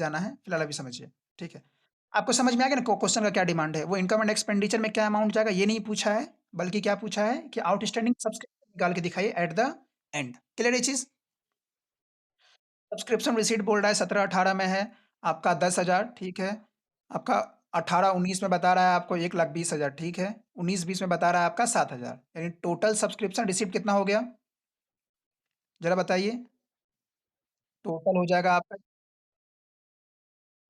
जाना है, फिलहाल अभी समझिए, ठीक है। आपको समझ में आ गया ना क्वेश्चन का क्या डिमांड है? वो इनकम एंड एक्सपेंडिचर में क्या अमाउंट जाएगा ये नहीं पूछा है, बल्कि क्या पूछा है कि आउटस्टैंडिंग सब्सक्रिप्शन निकाल के दिखाइए एट द एंड। क्लियर ये चीज़? सब्सक्रिप्शन रिसीट बोल रहा है 17-18 में है, आपका 10,000 ठीक है। आपका 18-19 में बता रहा है आपको 1,20,000 ठीक है। 19-20 में बता रहा है आपका 7,000 यानी टोटल सब्सक्रिप्शन रिसीट कितना हो गया? ज़रा बताइए? टोटल हो जाएगा आपका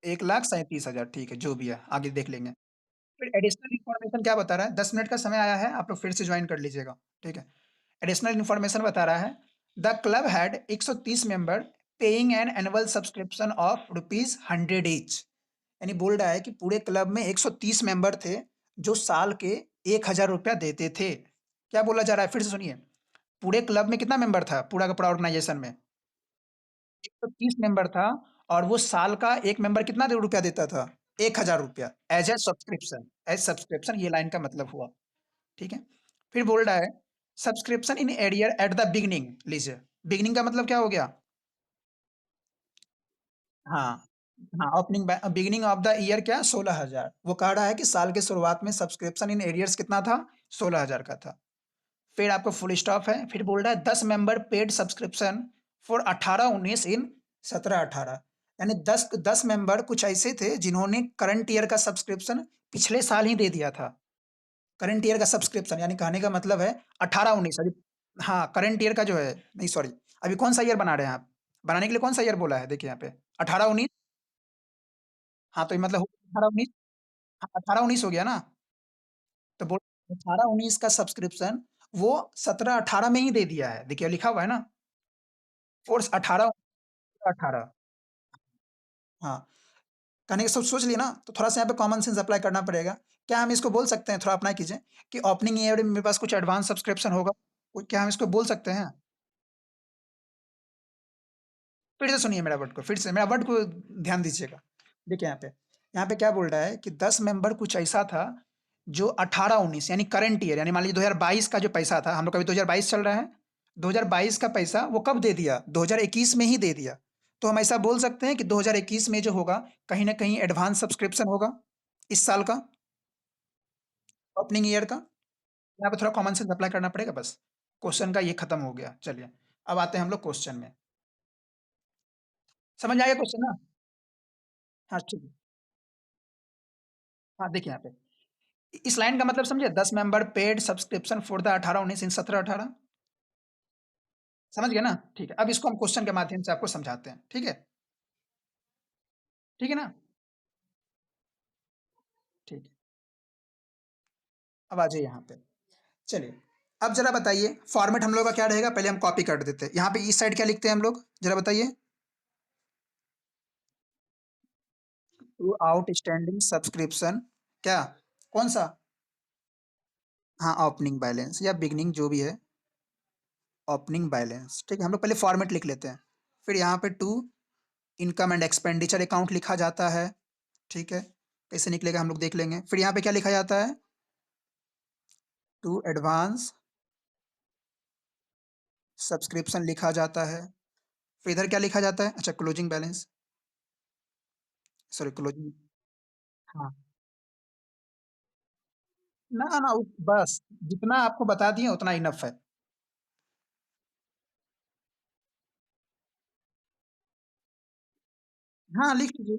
1,37,000 ठीक है, जो भी है, आगे देख लेंगे। फिर एडिशनल इन्फॉर्मेशन क्या बता रहा है? 10 मिनट का समय आया है, आप लोग फिर से जॉइन कर लीजिएगा, ठीक है। एडिशनल इन्फॉर्मेशन बता रहा है, the club had 130 member paying an annual subscription of rupees 100 each. यानी बोल रहा है कि पूरे क्लब में 130 मेंबर थे, जो साल के 1,000 रुपया देते थे। क्या बोला जा रहा है? फिर से सुनिए। पूरे क्लब में कितना मेंबर था? पूरा का पूरा ऑर्गेनाइजेशन में? 130 मेंबर था और वो साल का एक मेंबर कितना रुपया देता था? 1,000 रुपया as a subscription. As subscription ये लाइन का मतलब हुआ, ठीक है? फिर बोल रहा है subscription in arrear at the beginning लीजिए, बिगिनिंग का मतलब क्या हो गया? हाँ, हाँ, opening beginning of the year क्या 16,000 वो कह रहा है कि साल के शुरुआत में सब्सक्रिप्शन इन एरियर्स कितना था? 16,000 का था। फिर आपको फुल स्टॉप है, फिर बोल रहा है 10 मेंबर पेड सब्सक्रिप्शन फॉर 18-19 इन 17-18 यानी 10 मेंबर कुछ ऐसे थे जिन्होंने करंट ईयर का सब्सक्रिप्शन पिछले साल ही दे दिया था। करंट ईयर का सब्सक्रिप्शन यानी कहने का मतलब है 18-19 अभी हाँ, करंट ईयर का जो है नहीं सॉरी अभी कौन-सा ईयर बना रहे हैं आप? बनाने के लिए कौन-सा ईयर बोला है? देखिए यहाँ पे 18-19 हाँ, तो ये मतलब 18-19 हाँ, 18-19 हो गया ना? तो बोल 18-19 का सब्सक्रिप्शन वो 17-18 में ही दे दिया है। देखिए लिखा हुआ है ना? फ़ोर्स 18 हाँ, कहने का सोच लिए ना, तो थोड़ा-सा यहाँ पे कॉमन सेंस अप्लाई करना पड़ेगा। क्या हम इसको बोल सकते हैं, थोड़ा अप्लाई कीजिए, कि ओपनिंग ईयर में मेरे पास कुछ एडवांस सब्सक्रिप्शन होगा? क्या हम इसको बोल सकते हैं? फिर से सुनिए मेरा वर्ड को, फिर से मेरा वर्ड को ध्यान दीजिएगा। देखिए यहाँ पे क्या बोल रहा है कि 10 मेंबर कुछ ऐसा था, जो 18-19 यानी करंट ईयर यानी मान लीजिए 2022 का जो पैसा था, हम लोग का अभी 2022 चल रहा है, 2022 का पैसा वो कब दे दिया? 2021 में ही दे दिया। तो हम ऐसा बोल सकते हैं कि 2021 में जो होगा, कहीं न कहीं एडवांस सब्सक्रिप्शन होगा, इस साल का, ओपनिंग ईयर का। यहाँ पे थोड़ा कॉमन सेंस अप्लाई करना पड़ेगा बस। क्वेश्चन का ये खत्म हो गया। चलिए, अब आते हैं हम लोग क्वेश्चन में। समझ में आ गया क्वेश्चन ना? हाँ, ठीक है। हाँ, देखिए यहाँ पे। इस लाइन का मतलब समझे? 10 member paid subscription for the 18-19 इन 17-18 समझ गए ना? ठीक है। अब इसको हम क्वेश्चन के माध्यम से आपको समझाते हैं। ठीक है? ठीक है ना? ठीक है। अब आ जाइए यहाँ पे। चलिए, अब ज़रा बताइए फॉर्मेट हम लोग का क्या रहेगा? पहले हम कॉपी कर देते हैं। यहाँ पे इस साइड क्या लिखते हैं हम लोग? ज़रा बताइए। टू आउटस्टैंडिंग सब्सक्रिप्शन क्या? कौन-सा? हाँ, ओपनिंग बैलेंस या बिगिनिंग जो भी है, ओपनिंग बैलेंस। ठीक है? हम लोग पहले फॉर्मेट लिख लेते हैं। फिर यहाँ पे to income and expenditure account लिखा जाता है। ठीक है? कैसे निकलेगा हम लोग देख लेंगे। फिर यहाँ पे क्या लिखा जाता है? टू एडवांस सब्सक्रिप्शन लिखा जाता है। फिर इधर क्या लिखा जाता है? अच्छा क्लोजिंग बैलेंस सॉरी क्लोजिंग हाँ। ना, ना बस जितना आपको बता दिए उतना इनफ है। हाँ, लिख लीजिए।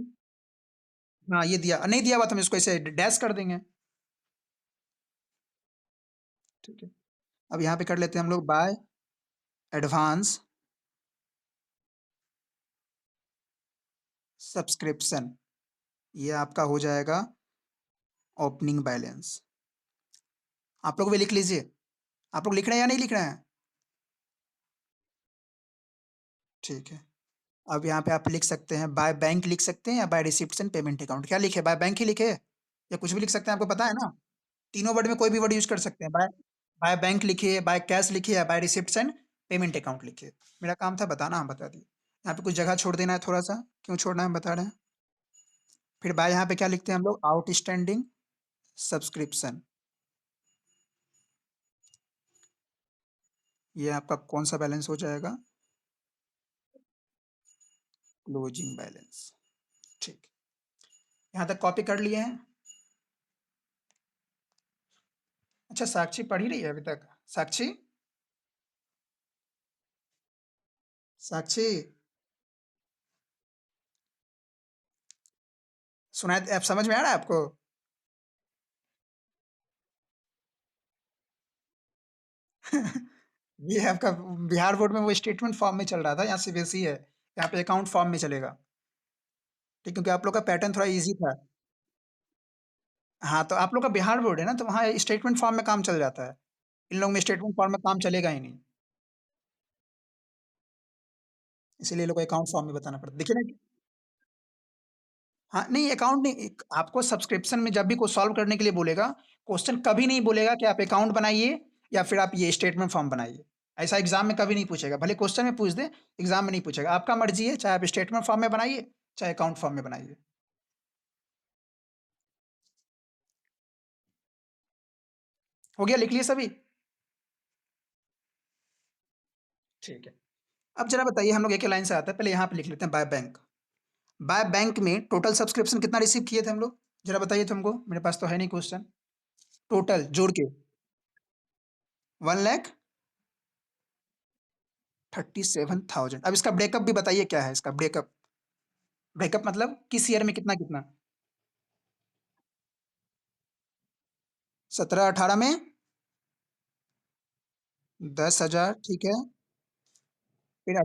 हाँ, ये दिया नहीं दिया हुआ तो हम इसको ऐसे डैश कर देंगे। ठीक है। अब यहाँ पे कर लेते हैं हम लोग बाय एडवांस सब्सक्रिप्शन ये आपका हो जाएगा ओपनिंग बैलेंस। आप लोग भी लिख लीजिए। आप लोग लिख रहे हैं या नहीं लिख रहे हैं? ठीक है। अब यहाँ पे आप लिख सकते हैं बाय बैंक लिख सकते हैं या by receipts and payment account क्या लिखे? बाय बैंक ही लिखे या कुछ भी लिख सकते हैं आपको पता है ना? तीनों वर्ड में कोई भी वर्ड यूज़ कर सकते हैं। बाय बाय बैंक लिखिए, बाय कैश लिखिए या by receipts and payment account लिखिए। मेरा काम था बताना, हम बता दिए। यहाँ पे कुछ जगह छोड़ देना है थोड़ा-सा, क्यों छोड़ना है हम बता रहे हैं। फिर बाय यहाँ पे क्या लिखते हैं हम लोग? Outstanding subscription. ये आपका कौन-सा बैलेंस हो जाएगा? Closing balance. यहाँ तक कॉपी कर लिए हैं? अच्छा, साक्षी पढ़ ही रही है अभी तक। साक्षी? साक्षी, सुनाई अब समझ में आ रहा है आपको? ये आपका बिहार बोर्ड में वो स्टेटमेंट फॉर्म में चल रहा था, यहाँ सीबीएसई है। यहाँ पे अकाउंट फॉर्म में चलेगा। ठीक, क्योंकि आप लोग का पैटर्न थोड़ा ईज़ी था। हाँ, तो आप लोग का बिहार बोर्ड है ना, तो वहाँ स्टेटमेंट फॉर्म में काम चल जाता है। इन लोगों में स्टेटमेंट फॉर्म में काम चलेगा ही नहीं। इसीलिए ये लोग को अकाउंट फॉर्म में बताना पड़ता है। देखिए ना, हाँ, नहीं अकाउंट नहीं, एक आपको सब्सक्रिप्शन में जब भी कोई सॉल्व करने के लिए बोलेगा, क्वेश्चन कभी नहीं बोलेगा कि आप अकाउंट बनाइए या फिर आप ये स्टेटमेंट फॉर्म बनाइए। ऐसा एग्ज़ाम में कभी नहीं पूछेगा। भले क्वेश्चन में पूछ दे, एग्ज़ाम में नहीं पूछेगा। आपका मर्ज़ी है, चाहे आप स्टेटमेंट फॉर्म में बनाइए, चाहे अकाउंट फॉर्म में बनाइए। हो गया, लिख लिए सभी? ठीक है। अब ज़रा बताइए, हम लोग एक-एक लाइन से आता है, पहले यहाँ पे लिख लेते हैं बाय बैंक। बाय बैंक में टोटल सब्सक्रिप्शन कितना रिसीव किए थे हम लोग? ज़रा बताइए तो हमको, मेरे पास तो है नहीं क्वेश्चन। टोटल जोड़ के 1,37,000। अब इसका ब्रेकअप भी बताइए, क्या है इसका ब्रेकअप? ब्रेकअप मतलब किस ईयर में कितना-कितना? 17-18 में 10,000, ठीक है। फिर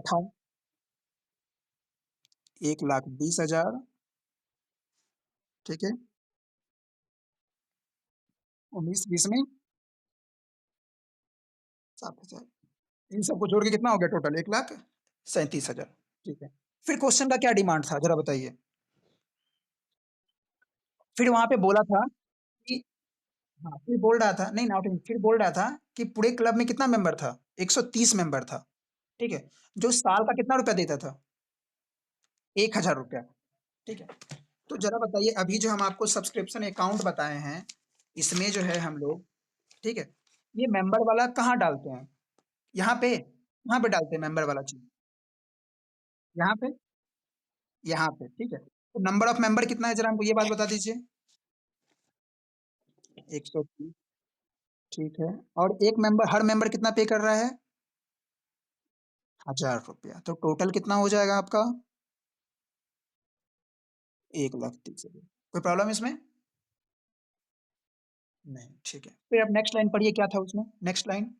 1,20,000, ठीक है। 19-20 में 7,000। इन सबको जोड़ के कितना हो गया टोटल? 1,37,000, ठीक है। फिर क्वेश्चन का क्या डिमांड था, ज़रा बताइए? फिर वहाँ पे बोला था कि हाँ, फिर बोल रहा था, नहीं नॉट इन, फिर बोल रहा था कि पूरे क्लब में कितना मेंबर था? 130 मेंबर था, ठीक है। जो साल का कितना रुपया देता था? 1,000 रुपया, ठीक है। तो ज़रा बताइए, अभी जो हम आपको सब्सक्रिप्शन अकाउंट बताए हैं, इसमें जो है हम लोग, ठीक है, ये मेंबर वाला कहाँ डालते हैं? यहाँ पे? कहाँ पे डालते हैं मेंबर वाला चीज़? यहाँ पे? यहाँ पे, ठीक है। तो नंबर ऑफ मेंबर कितना है, ज़रा हमको ये बात बता दीजिए? 130, ठीक है। और एक मेंबर, हर मेंबर कितना पे कर रहा है? 1,000 रुपया। तो टोटल कितना हो जाएगा आपका? 1,30,000। कोई प्रॉब्लम इसमें? नहीं, ठीक है। फिर आप नेक्स्ट लाइन पढ़िए, क्या था उसमें? Next line.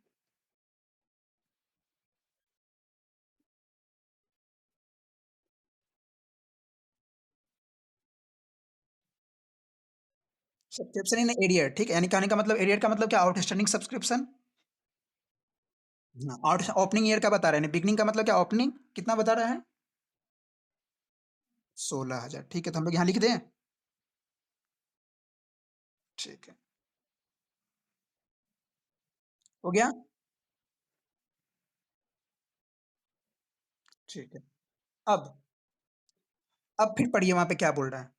Subscription in arrear, ठीक है, यानी कहने का मतलब एरियर का मतलब क्या? Outstanding subscription. हाँ, आउट ओपनिंग ईयर का बता रहे हैं, बिगनिंग का मतलब क्या? ओपनिंग कितना बता रहा है? 16,000, ठीक है। तो हम लोग यहाँ लिख दें? ठीक है, हो गया? ठीक है। अब अब फिर पढ़िए वहाँ पे क्या बोल रहा है?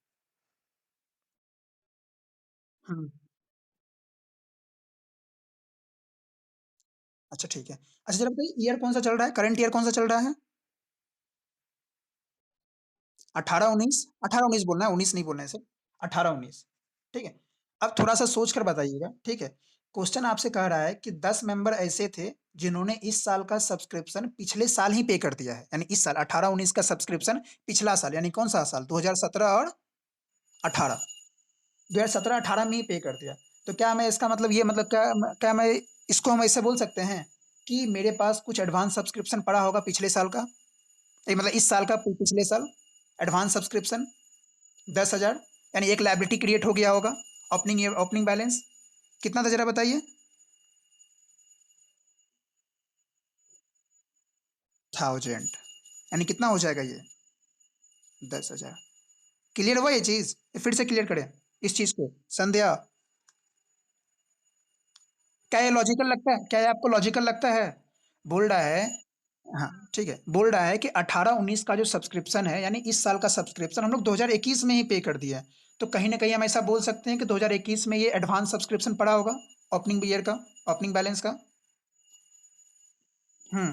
हुँ, अच्छा ठीक है। अच्छा ज़रा बताइए, ईयर कौन-सा चल रहा है? करंट ईयर कौन-सा चल रहा है? 18-19? 18-19 बोलना है, 19 नहीं बोलना है सर। 18-19, ठीक है। अब थोड़ा-सा सोच कर बताइएगा, ठीक है। क्वेश्चन आपसे कह रहा है कि 10 मेंबर ऐसे थे, जिन्होंने इस साल का सब्सक्रिप्शन पिछले साल ही पे कर दिया है। यानी इस साल 18-19 का सब्सक्रिप्शन पिछला साल, यानी कौन-सा साल? 2017 और 18। 2017-18 में ही पे कर दिया। तो क्या मैं इसका मतलब ये मतलब क्या मैं इसको हम ऐसे बोल सकते हैं कि मेरे पास कुछ एडवांस सब्सक्रिप्शन पड़ा होगा पिछले साल का? मतलब इस साल का पिछले साल एडवांस सब्सक्रिप्शन 10,000, यानी एक लायबिलिटी क्रिएट हो गया होगा। ओपनिंग बैलेंस कितना था, जरा बताइए? 1000, यानी कितना हो जाएगा ये? 10,000। क्लियर हुआ ये चीज़? फिर से क्लियर करें इस चीज़ को? संध्या, क्या ये लॉजिकल लगता है? क्या ये आपको लॉजिकल लगता है? बोल रहा है, हाँ, ठीक है। बोल रहा है कि 18-19 का जो सब्सक्रिप्शन है, यानी इस साल का सब्सक्रिप्शन हम लोग 2021 में ही पे कर दिए हैं। तो कहीं न कहीं हम ऐसा बोल सकते हैं कि 2021 में ये एडवांस सब्सक्रिप्शन पड़ा होगा, ओपनिंग ईयर का, ओपनिंग बैलेंस का। हुँ,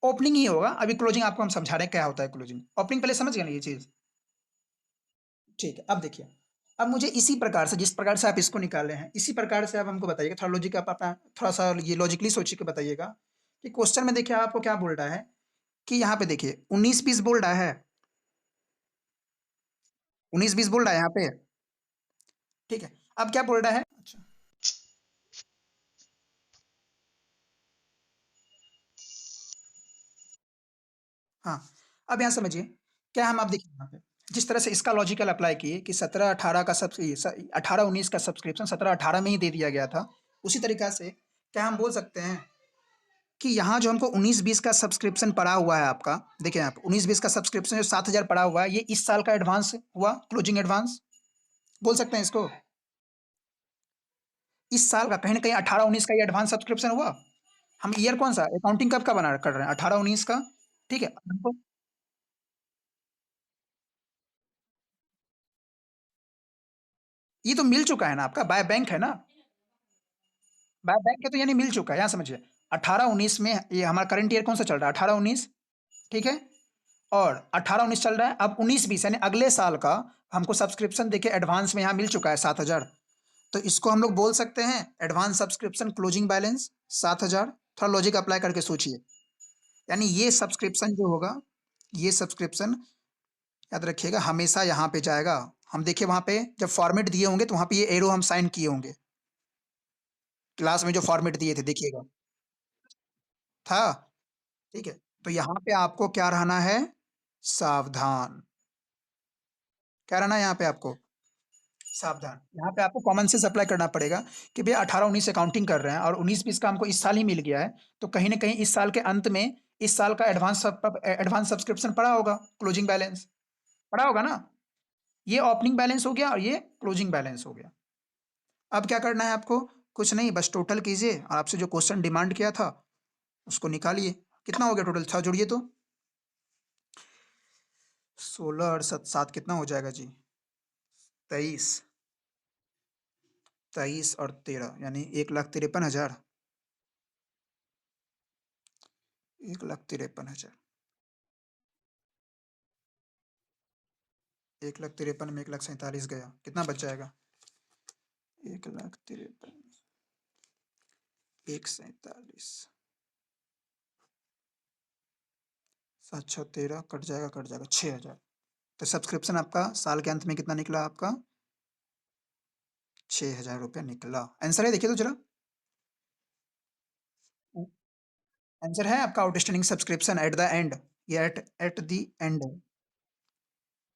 ओपनिंग ही होगा, अभी क्लोजिंग आपको हम समझा रहे हैं क्या होता है क्लोजिंग। ओपनिंग पहले समझ गए ना ये चीज़? ठीक है, अब देखिए, अब मुझे इसी प्रकार से, जिस प्रकार से आप इसको निकाले हैं, इसी प्रकार से आप हमको बताइएगा, थोड़ा लॉजिक आप अपना थोड़ा-सा ये लॉजिकली सोच के बताइएगा कि क्वेश्चन में देखिए आपको क्या बोल रहा है कि यहाँ पे देखिए 19-20 बोल रहा है, 19-20 बोल रहा है यहाँ पे, ठीक है। अब क्या बोल रहा है? अच्छा, हाँ, अब यहाँ समझिए, क्या हम आप देखिए यहाँ पे, जिस तरह से इसका लॉजिकल अप्लाई किए कि 17-18 का 18-19 का सब्सक्रिप्शन 17-18 में ही दे दिया गया था, उसी तरीका से क्या हम बोल सकते हैं कि यहाँ जो हमको 19-20 का सब्सक्रिप्शन पड़ा हुआ है आपका, देखिए आप 19-20 का सब्सक्रिप्शन जो 7,000 पड़ा हुआ है, ये इस साल का एडवांस हुआ, क्लोजिंग एडवांस बोल सकते हैं इसको। इस साल का कहीं न कहीं 18-19 का ये एडवांस सब्सक्रिप्शन हुआ। हम ईयर कौन-सा अकाउंटिंग कब का बना कर रहे हैं? 18-19 का, ठीक है। हमको ये तो मिल चुका है ना आपका, बाय बैंक है ना, बाय बैंक है तो यानी मिल चुका है, यहाँ समझिए। 18-19 में ये हमारा करंट ईयर कौन-सा चल रहा है? 18-19, ठीक है? और 18-19 चल रहा है, अब 19-20 यानी अगले साल का हमको सब्सक्रिप्शन देखिए एडवांस में यहाँ मिल चुका है 7,000। तो इसको हम लोग बोल सकते हैं एडवांस सब्सक्रिप्शन क्लोजिंग बैलेंस 7,000। थोड़ा लॉजिक अप्लाई करके सोचिए, यानी ये सब्सक्रिप्शन जो होगा, ये सब्सक्रिप्शन याद रखिएगा हमेशा यहाँ पे जाएगा। हम देखिए वहाँ पे जब फॉर्मेट दिए होंगे तो वहाँ पे ये एरो हम साइन किए होंगे, क्लास में जो फॉर्मेट दिए थे देखिएगा, था? ठीक है, तो यहाँ पे आपको क्या रहना है? सावधान। क्या रहना है यहाँ पे आपको? सावधान। यहाँ पे आपको कॉमन सेंस अप्लाई करना पड़ेगा कि भैया 18-19 अकाउंटिंग कर रहे हैं और 19-20 का हमको इस साल ही मिल गया है, तो कहीं न कहीं इस साल के अंत में इस साल का एडवांस सब्सक्रिप्शन पड़ा होगा, क्लोजिंग बैलेंस, पड़ा होगा ना? ये ओपनिंग बैलेंस हो गया और ये क्लोजिंग बैलेंस हो गया। अब क्या करना है आपको? कुछ नहीं, बस टोटल कीजिए और आपसे जो क्वेश्चन डिमांड किया था, उसको निकालिए। कितना हो गया टोटल? 6 जोड़िए तो। 16 और 7 कितना हो जाएगा जी? 23, 23 और 13 यानी 1,53,000, 1,53,000। 1,53,000 में 1,47,000 गया, कितना बच जाएगा? 1,53,000, 1,47,000, 7 6 13 कट जाएगा 6,000। तो सब्सक्रिप्शन आपका साल के अंत में कितना निकला आपका? 6,000 रुपया निकला। आंसर है देखिए तो जरा। आंसर है आपका outstanding subscription at the end, ये एट एट द एंड है,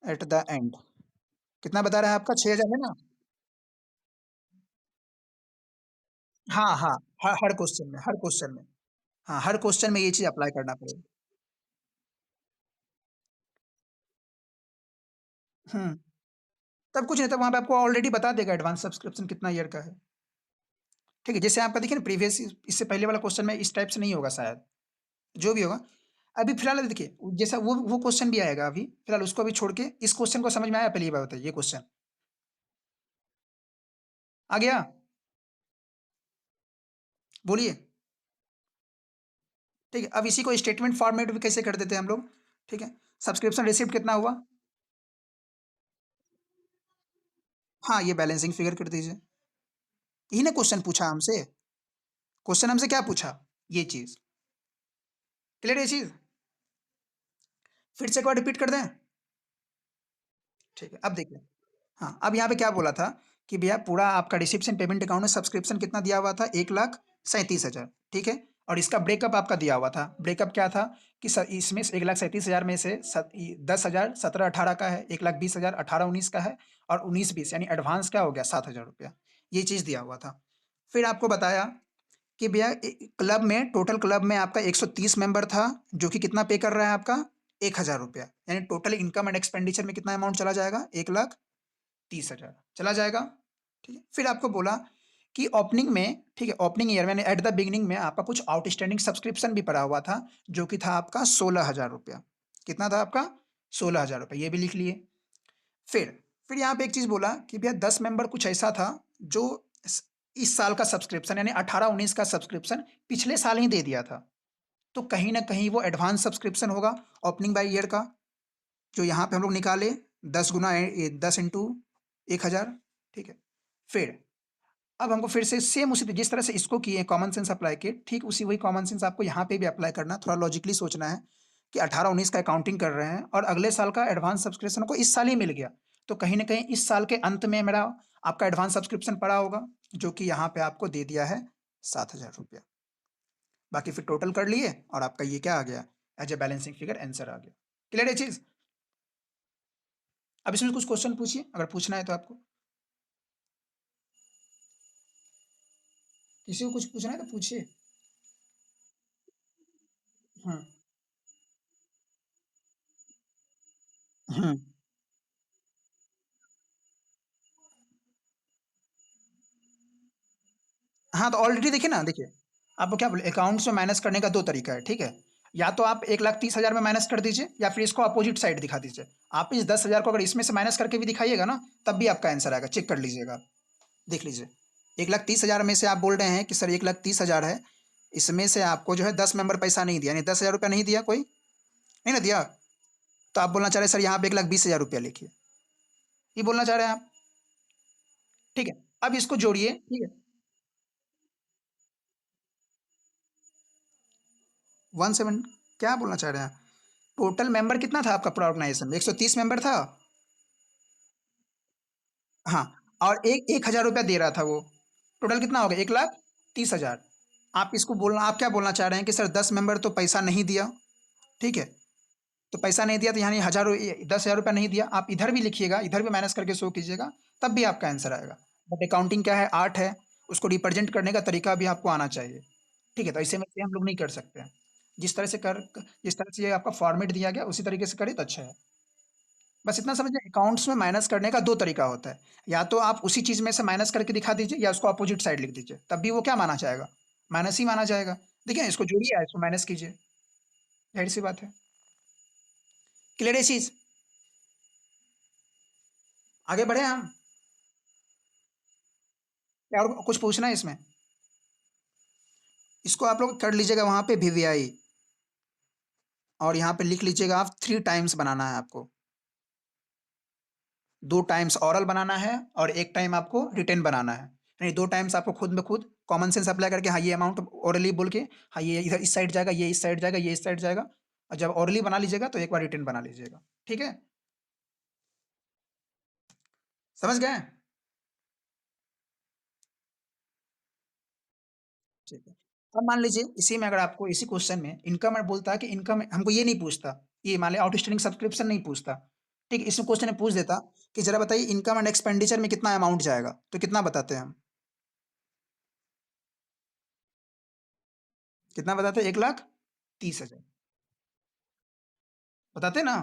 एट द एंड कितना बता रहा है आपका? 6,000 है ना? हाँ, हाँ, हर क्वेश्चन में, हर क्वेश्चन में। हाँ, हर क्वेश्चन में ये चीज़ अप्लाई करना पड़ेगा। हुँ, तब कुछ नहीं, तब वहाँ पे आपको ऑलरेडी बता देगा एडवांस सब्सक्रिप्शन कितना ईयर का है। ठीक है, जैसे आपका देखिए ना प्रीवियस इससे पहले वाला क्वेश्चन में इस टाइप से नहीं होगा शायद, जो भी होगा। अभी फिलहाल देखिए, जैसा वो क्वेश्चन भी आएगा अभी, फिलहाल उसको अभी छोड़ के इस क्वेश्चन को समझ में आया? पहली ये बात बताइए, ये क्वेश्चन आ गया? बोलिए। ठीक है, अब इसी को स्टेटमेंट फॉर्मेट में कैसे कर देते हैं हम लोग? ठीक है, सब्सक्रिप्शन रिसीप्ट कितना हुआ? हाँ, ये बैलेंसिंग फिगर कर दीजिए। यही ना क्वेश्चन पूछा हमसे? क्वेश्चन हमसे क्या पूछा? ये चीज़। क्लियर है ये चीज़? फिर से एक बार रिपीट कर दें? ठीक है, अब देखिए, हाँ, अब यहाँ पे क्या बोला था कि भैया पूरा आपका रिसीप्शन पेमेंट अकाउंट में सब्सक्रिप्शन कितना दिया हुआ था? 1,37,000, ठीक है? और इसका ब्रेकअप आपका दिया हुआ था। ब्रेकअप क्या था कि इसमें से 1,37,000 में से 10,000 17-18 का है, 1,20,000 18-19 का है और 19-20 यानी एडवांस क्या हो गया? 7,000 रुपया। ये चीज़ दिया हुआ था। फिर आपको बताया कि भैया क्लब में, टोटल क्लब में आपका 130 मेंबर था, जो कि कितना पे कर रहा है आपका? 1,000 रुपया। यानी टोटल इनकम एंड एक्सपेंडिचर में कितना अमाउंट चला जाएगा? 1,30,000 चला जाएगा, ठीक है। फिर आपको बोला कि ओपनिंग में, ठीक है, ओपनिंग ईयर में एट द बिगिनिंग में आपका कुछ आउटस्टैंडिंग सब्सक्रिप्शन भी पड़ा हुआ था, जो कि था आपका 16,000 रुपया। कितना था आपका? 16,000 रुपया, ये भी लिख लिए। फिर फिर यहाँ पे एक चीज़ बोला कि भैया 10 मेंबर कुछ ऐसा था जो इस साल का सब्सक्रिप्शन यानी 18-19 का सब्सक्रिप्शन पिछले साल ही दे दिया था। तो कहीं न कहीं वो एडवांस सब्सक्रिप्शन होगा ओपनिंग बाय ईयर का, जो यहाँ पे हम लोग निकाले 10 गुना 10 इंटू 1000, ठीक है। फिर अब हमको फिर से सेम उसी जिस तरह से इसको किए कॉमन सेंस अप्लाई किए, ठीक उसी वही कॉमन सेंस आपको यहाँ पे भी अप्लाई करना है। थोड़ा लॉजिकली सोचना है कि 18-19 का अकाउंटिंग कर रहे हैं और अगले साल का एडवांस सब्सक्रिप्शन को इस साल ही मिल गया, तो कहीं न कहीं इस साल के अंत में मेरा आपका एडवांस सब्सक्रिप्शन पड़ा होगा, जो कि यहाँ पे आपको दे दिया है 7000 रुपया। बाकी फिर टोटल कर लिए और आपका ये क्या आ गया, as a balancing figure answer आ गया। क्लियर है चीज़? अब इसमें कुछ क्वेश्चन पूछिए, अगर पूछना है तो आपको। किसी को कुछ पूछना है तो पूछिए। हुँ, हुँ। हाँ, तो ऑलरेडी देखिए ना, देखिए, आपको क्या बोले अकाउंट्स में माइनस करने का 2 तरीका है, ठीक है? या तो आप 1,30,000 में माइनस कर दीजिए या फिर इसको अपोजिट साइड दिखा दीजिए। आप इस 10,000 को अगर इसमें से माइनस करके भी दिखाइएगा ना, तब भी आपका आंसर आएगा, चेक कर लीजिएगा आप, देख लीजिए। 1,30,000 में से आप बोल रहे हैं कि सर 1,30,000 है, इसमें से आपको जो है 10 मेंबर पैसा नहीं दिया, यानी 10,000 रुपया नहीं दिया कोई? नहीं ना दिया? तो आप बोलना चाह रहे हैं सर यहाँ पे 1,20,000 रुपया लिखिए, ये बोलना चाह रहे हैं आप, ठीक है? अब इसको जोड़िए, ठीक है? 17 क्या बोलना चाह रहे हैं आप? टोटल मेंबर कितना था आपका पूरा ऑर्गेनाइजेशन में? 130 मेंबर था? हाँ, और एक 1,000 रुपया दे रहा था वो। टोटल कितना हो गया? 1,30,000। आप क्या बोलना चाह रहे हैं कि सर 10 मेंबर तो पैसा नहीं दिया, ठीक है? तो पैसा नहीं दिया तो यानी 10,000 रुपया नहीं दिया। आप इधर भी लिखिएगा, इधर भी माइनस करके शो कीजिएगा, तब भी आपका आंसर आएगा। बट अकाउंटिंग क्या है, आर्ट है, उसको रिप्रेजेंट करने का तरीका भी आपको आना चाहिए, ठीक है? तो ऐसे में से हम लोग नहीं कर सकते हैं। जिस तरह से ये आपका फॉर्मेट दिया गया, उसी तरीके से करें तो अच्छा है। बस इतना समझिए, अकाउंट्स में माइनस करने का 2 तरीका होता है। या तो आप उसी चीज़ में से माइनस करके दिखा दीजिए या उसको अपोजिट साइड लिख दीजिए, तब भी वो क्या माना जाएगा? माइनस ही माना जाएगा। देखिए इसको जोड़िए या इसको माइनस कीजिए, ज़ाहिर-सी बात है। क्लियर है ये चीज़? आगे बढ़े हम? क्या और कुछ पूछना है इसमें? इसको आप लोग कर लीजिएगा वहाँ पे वीवीआई और यहाँ पे लिख लीजिएगा आप 3 टाइम्स बनाना है आपको। 2 टाइम्स ओरल बनाना है और 1 टाइम आपको रिटेन बनाना है। यानी 2 टाइम्स आपको खुद ब खुद कॉमन सेंस अप्लाई करके हाँ, ये अमाउंट ओरली बोल के हाँ, ये इधर इस साइड जाएगा, ये इस साइड जाएगा, ये इस साइड जाएगा और जब ओरली बना लीजिएगा तो एक बार रिटेन बना लीजिएगा। ठीक है? समझ गए? ठीक है। अब मान लीजिए इसी में अगर आपको इसी क्वेश्चन में इनकम और बोलता है कि इनकम हमको ये नहीं पूछता, ये मान लिया आउटस्टैंडिंग सब्सक्रिप्शन नहीं पूछता। ठीक है? इसमें क्वेश्चन में पूछ देता कि ज़रा बताइए इनकम एंड एक्सपेंडिचर में कितना अमाउंट जाएगा? तो कितना बताते हैं हम? कितना बताते हैं? 1,30,000 बताते ना?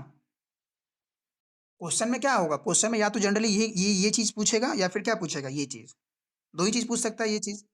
क्वेश्चन में क्या होगा? क्वेश्चन में या तो जनरली ये चीज़ पूछेगा या फिर क्या पूछेगा? ये चीज़। 2 ही चीज़ पूछ सकता है ये चीज़।